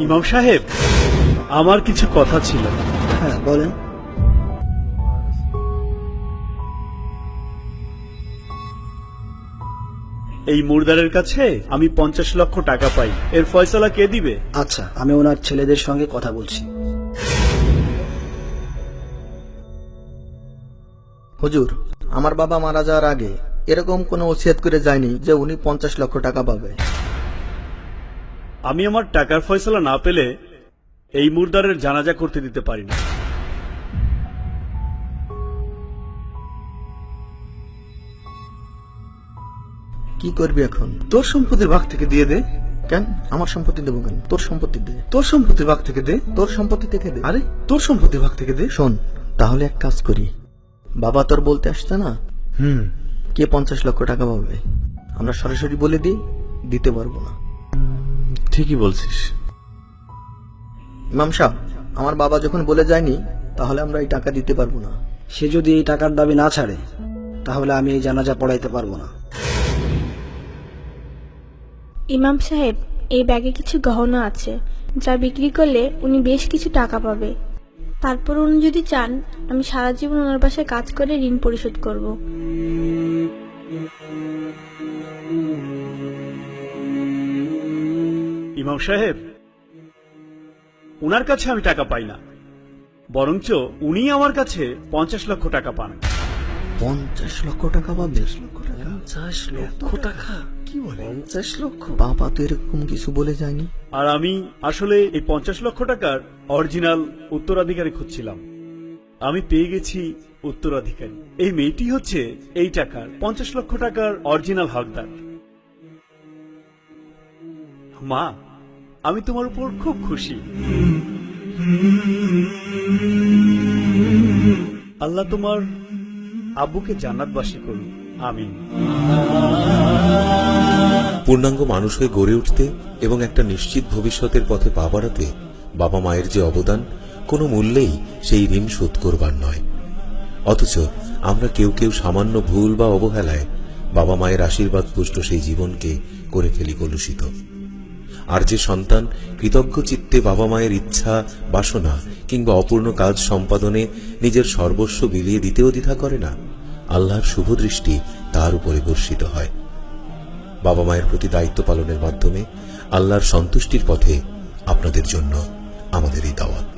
ইমাম সাহেব, আমার কিছু কথা ছিল। হ্যাঁ বলেন। এই মুর্দারের কাছে আমি 50 লক্ষ টাকা পাই, এর ফয়সালা কে দিবে? আচ্ছা, আমি ওনার ছেলেদের সঙ্গে কথা বলছি। হুজুর, আমার বাবা মারা যাওয়ার আগে এরকম কোনো ওসিয়ত করে যায়নি যে উনি 50 লক্ষ টাকা পাবে। আমি আমার টাকার ফয়সালা না পেলে এই মুর্দারের জানাজা করতে দিতে পারি না। কি করবি এখন? তোর সম্পত্তির ভাগ থেকে দিয়ে দে। কেন আমার সম্পত্তি দেবো কেন? তোর সম্পত্তি দে। তোর সম্পত্তির ভাগ থেকে দে। তোর সম্পত্তি থেকে দে। আরে তোর সম্পত্তির ভাগ থেকে দে। শোন, তাহলে এক কাজ করি, বাবা তোর বলতে আসছে না কে 50 লক্ষ টাকা পাবে, আমরা সরাসরি বলে দিই দিতে পারবো না। ঠিকই বলছিস। ইমাম সাহেব, আমার বাবা যখন বলে যায়নি তাহলে আমরা এই টাকা দিতে পারবো না। সে যদি এই টাকার দাবি না ছাড়ে তাহলে আমি এই জানাজা পড়াইতে পারবো না। ইমাম সাহেব, এই ব্যাগে কিছু গহনা আছে যা বিক্রি করলে উনি বেশ কিছু টাকা পাবে। তারপর উনি যদি চান আমি সারা জীবন ওনার বাসায় কাজ করে ঋণ পরিশোধ করব। ইমাম সাহেব, উনার কাছে আমি টাকা পাই না, বরঞ্চ উনি আমার কাছে 50 লক্ষ টাকা পান। 50 লক্ষ টাকা পাবে? 50 লক্ষ টাকা? কি বলে 50 লক্ষ? বাবা তো এরকম কিছু বলে যায়নি। আর আমি আসলে এই 50 লক্ষ টাকার অরিজিনাল উত্তরাধিকারী খুঁজছিলাম। আমি পেয়ে গেছি উত্তরাধিকারী। এই মেয়েটি হচ্ছে এই টাকার 50 লক্ষ টাকার অরিজিনাল হকদার। মা, আমি তোমার উপর খুব খুশি। আল্লাহ তোমার আব্বুকে জান্নাতবাসী করুন, আমিন। পূর্ণাঙ্গ মানুষ হয়ে গড়ে উঠতে এবং একটা নিশ্চিত ভবিষ্যতের পথে পা বাড়াতে বাবা মায়ের যে অবদান, কোনো মূল্যেই সেই ঋণ শোধ করবার নয়। অথচ আমরা কেউ কেউ সামান্য ভুল বা অবহেলায় বাবা মায়ের আশীর্বাদ পুষ্ট সেই জীবনকে করে ফেলি কলুষিত। আর যে সন্তান কৃতজ্ঞ চিত্তে বাবা মায়ের ইচ্ছা, বাসনা কিংবা অপূর্ণ কাজ সম্পাদনে নিজের সর্বস্ব বিলিয়ে দিতেও দ্বিধা করে না, আল্লাহর শুভ দৃষ্টি তার উপরে বর্ষিত হয়। বাবা মায়ের প্রতি দায়িত্ব পালনের মাধ্যমে আল্লাহর সন্তুষ্টির পথে আপনাদের জন্য আমাদের এই দাওয়াত।